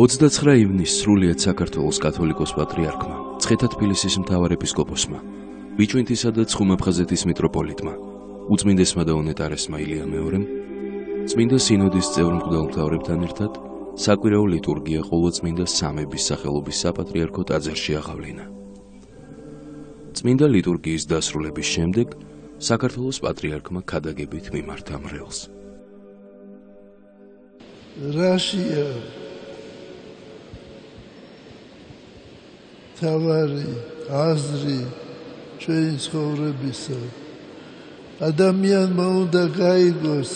29 ივნისს სრულიად საქართველოს კათოლიკოს პატრიარქმა, მცხეთა-თბილისის მთავარ ეპისკოპოსმა, ბიჭვინთისა და ცხუმაფხაზეთის მიტროპოლიტმა, უწმინდესმა და უნეტარესმა ილია მეორემ, წმინდა სინოდის წევრ მღვდელმთავრებთან ერთად საკვირაო ლიტურგია ყოვლადწმინდა სამების სახელობის საპატრიარქო ტაძარში აღავლინა. წმინდა ლიტურგიის დასრულების შემდეგ საქართველოს პატრიარქმა ქადაგებით მიმართა მრევლს. რაშია თავარი აზრი ჩვენი ცხოვრებისა, ადამიანმა უნდა გაიგოს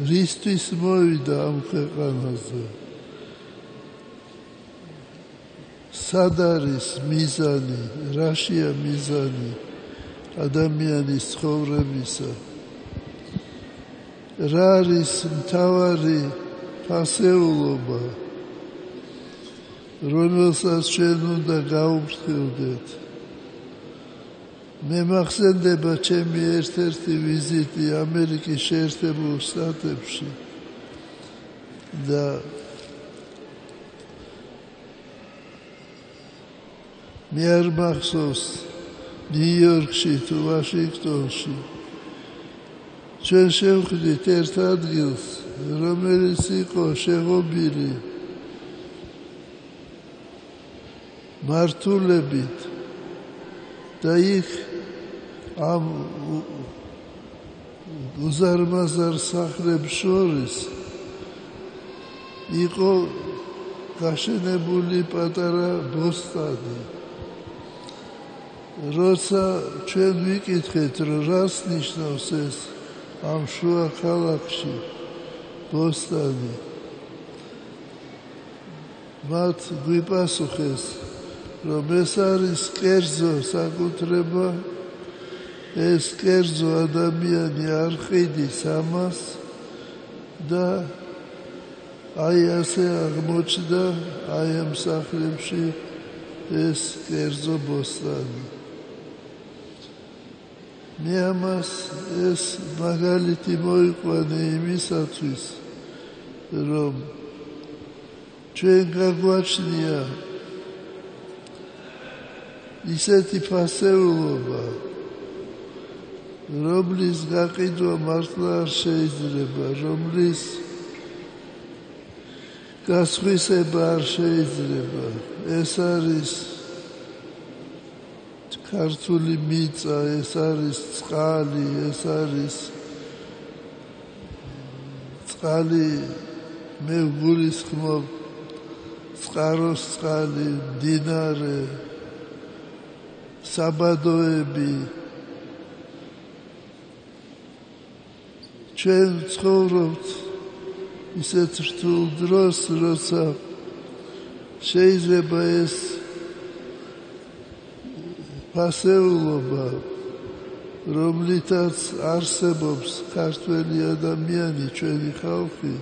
რისთვის მოვიდა ამ ქვეყანაზე, სად არის მიზანი, რაშია მიზანი ადამიანის ცხოვრებისა, რა არის მთავარი ფასეულობა, რომელსაც ჩვენ უნდა გავუფრთხილდეთ. მე მახსენდება ჩემი ერთ-ერთი ვიზიტი ამერიკის შეერთებულ შტატებში და მე არ მახსოვს ნიუ-იორკში თუ ვაშინგტონში ჩვენ შევხვდით ერთ ადგილს, რომელიც იყო შეღობილი მართულებით და იქ ამ უზარმაზარ სახლებს შორის იყო გაშენებული პატარა ბოსტანი. როცა ჩვენ ვიკითხეთ, რომ რას ნიშნავს ეს ამ შუა ქალაქში ბოსტანი, მათ გვიპასუხეს, რომ ეს არის კერძო საკუთრება, ეს კერძო ადამიანი არ ყიდის ამას და აი ასე აღმოჩნდა აი ამ სახლებში ეს კერძო ბოსტანი. მე ამას ეს მაგალითი მოიყვანე იმისათვის, რომ ჩვენ გაგვაჩნია ისეთი ფასეულობა, რომლის გაყიდვა მართლა არ შეიძლება, რომლის გასხვისება არ შეიძლება. ეს არის ქართული მიწა, ეს არის წყალი, ეს არის წყალი, მე ვგულისხმობ წყაროს წყალი, მდინარე, საბადოები. ჩვენ ცხოვრობთ ისეთ რთულ დროს, როცა შეიძლება ეს ფასეულობა, რომლითაც არსებობს ქართველი ადამიანი, ჩვენი ხალხი,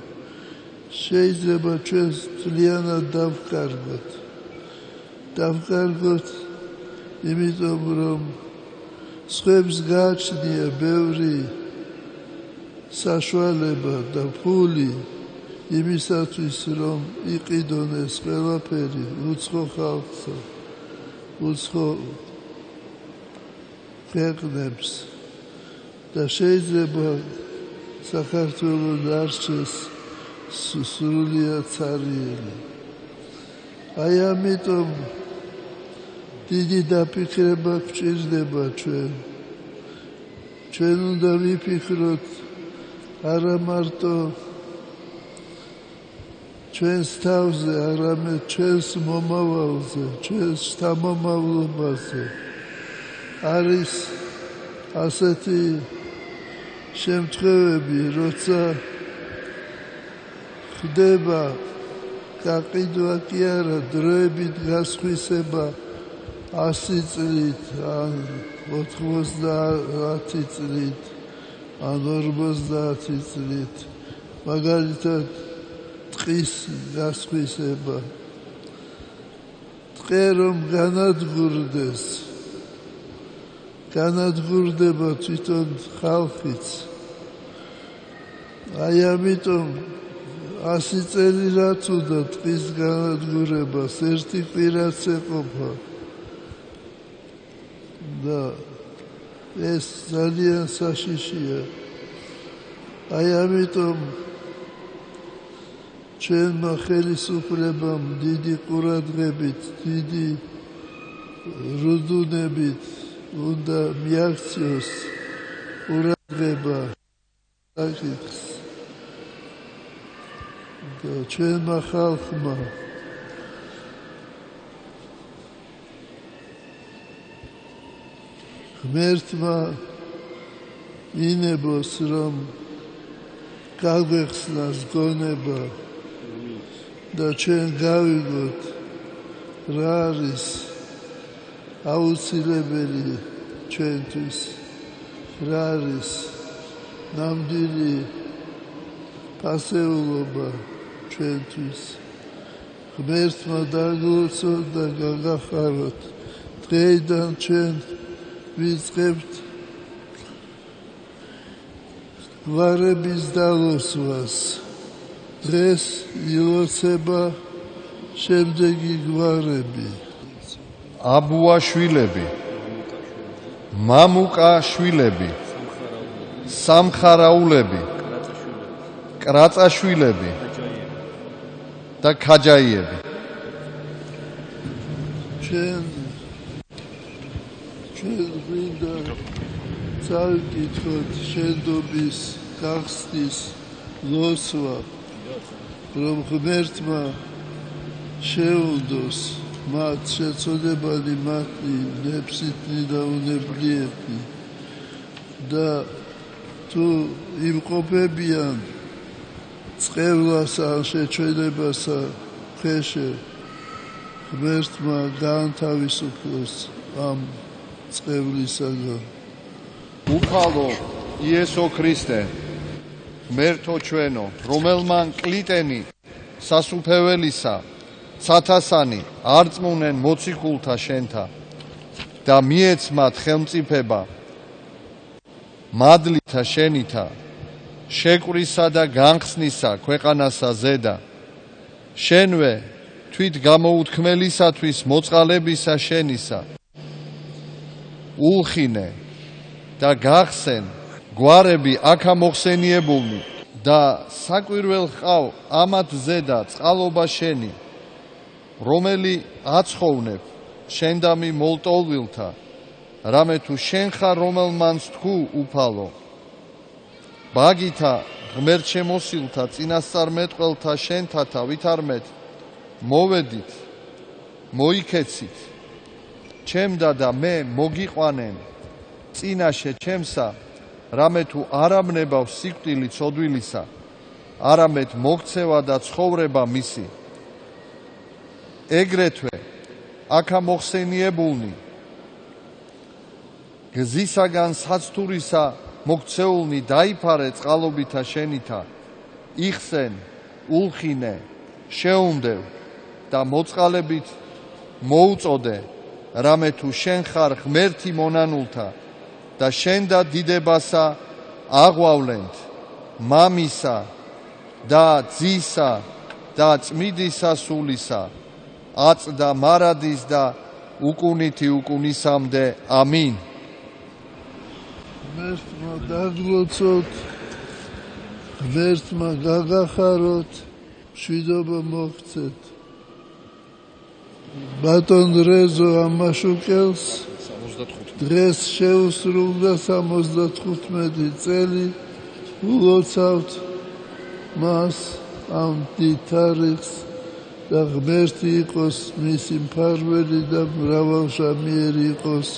შეიძლება ჩვენს მთლიანად დავკარგოთ, იმიტომ რომ სხვებს გააჩნია ბევრი საშუალება და ფული იმისათვის, რომ იყიდონ ეს ყველაფერი უცხო ხალხსა, უცხო ქვეყნებს და შეიძლება საქართველოს დარჩეს სრულიად ცარიელი. აი ამიტომ დიდი დაფიქრება გვჭირდება ჩვენ. ჩვენ უნდა ვიფიქროთ არა მარტო ჩვენს თავზე, არამედ ჩვენს მომავალზე, ჩვენს შთამომავლობაზე. არის ასეთი შემთხვევები, როცა ხდება გაყიდვა კი არა, დროებით გასხვისება 100 წლით, ან 90 წლით, ან 50 წლით, მაგალითად ტყის გასხვისება. ტყე რომ განადგურდება თვითონ ხალხიც. აი ამიტომ 100 წელი რაც უნდა ტყის განადგურებას ერთი კვირაც ეყოფა და ეს ძალიან საშიშია. აი ამიტომ ჩვენმა ხელისუფლებამ დიდი ყურადღებით, დიდი რუდუნებით უნდა მიაქციოს ყურადღება საკითხს და ჩვენმა ხალხმა ღმერთმა ინებოს რომ გაგვეხსნას გონება და ჩვენ გავიგოთ რა არის აუცილებელი ჩვენთვის, რა არის ნამდვილი პასეულობა ჩვენთვის. ღმერთმა დაგლოცოთ და გაგახაროთ. დღეიდან ჩვენ ვიწყებთ გვარების დალოცვას. დღეს ილოცება შემდეგი გვარები: აბუაშვილები, მამუკაშვილები, სამხარაულები, კრაწაშვილები და ქაჯაიები. ჩვენ გვინდა წავიკითხოთ შენდობის გახსნის ლოცვა, რომ ღმერთმა შეუდოს მათ შეწოდებადი მათი ნებსიტნი და უნებლიეთი და თუ იმყოფებიან წყევლასა ან შეჩვენებასა ქვეშე, ღმერთმა გაანთავისუფლოს ამ წყევლისაგან. უფალო იესო ქრისტე, ღმერთო ჩვენო, რომელმან კლიტენი სასუფეველისა სათასანი არწმუნენ მოციქულთა შენთა და მიეცმათ ხელმწიფება მადლითა შენითა შეკვრისა და განხსნისა ქვეყანასა ზედა, შენვე თვით გამოუთქმელისათვის მოწყალებისა შენისა ულხინე და გახსენ გვარები აქა მოხსენიებულნი და საკვირველ ხავ ამათ ზედა წყალობა შენი, რომელი აცხოვნებ შენდამი მოლტოლვილთა, რამე თუ შენ ხარ რომელმანც თქვუ უფალო, ბაგითა ღმერთშემოსილთა წინასწარმეტყველთა შენთათა ვითარმეთ მოვედით, მოიქეცით, ჩემდა და მე მოგიყვანენ წინაშე ჩემსა, რამე თუ არამნებავ სიკვდილი ცოდვილისა, არამედ მოქცევა და ცხოვრება მისი. ეგრეთვე აქა მოხსენიებულნი გზისაგან საცთურისა მოქცეულნი დაიფარე წყალობითა შენითა, იხსენ, ულხინე, შეუნდევ და მოწყალებით მოუწოდე, რამე თუ შენ ხარ ღმერთი მონანულთა და შენდა დიდებასა აღვავლენთ მამისა და ძისა და წმიდისა სულისა, აწ და მარადის და უკუნითი უკუნისამდე. ამინ. ღმერთმა დაგლოცოთ, ღმერთმა გაგახაროთ, მშვიდობა მოღწეთ. ბატონ რეზო ამაშუკელს დღეს შეუსრულდა 75 წელი, ულოცავთ მას ამ დიდ თარიღს და ღმერთი იყოს მისი მფარველი და მრავალშამიერი იყოს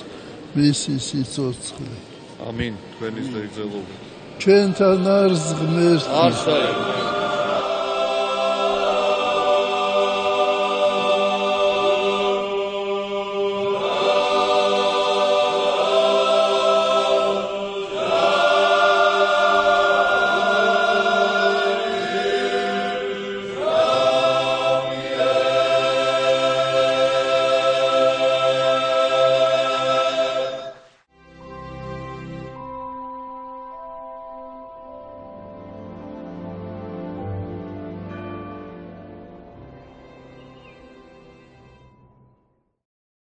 მისი სიცოცხლე. ამინ. თქვენის და იგზელობა. ჩვენთან არის ღმერთი.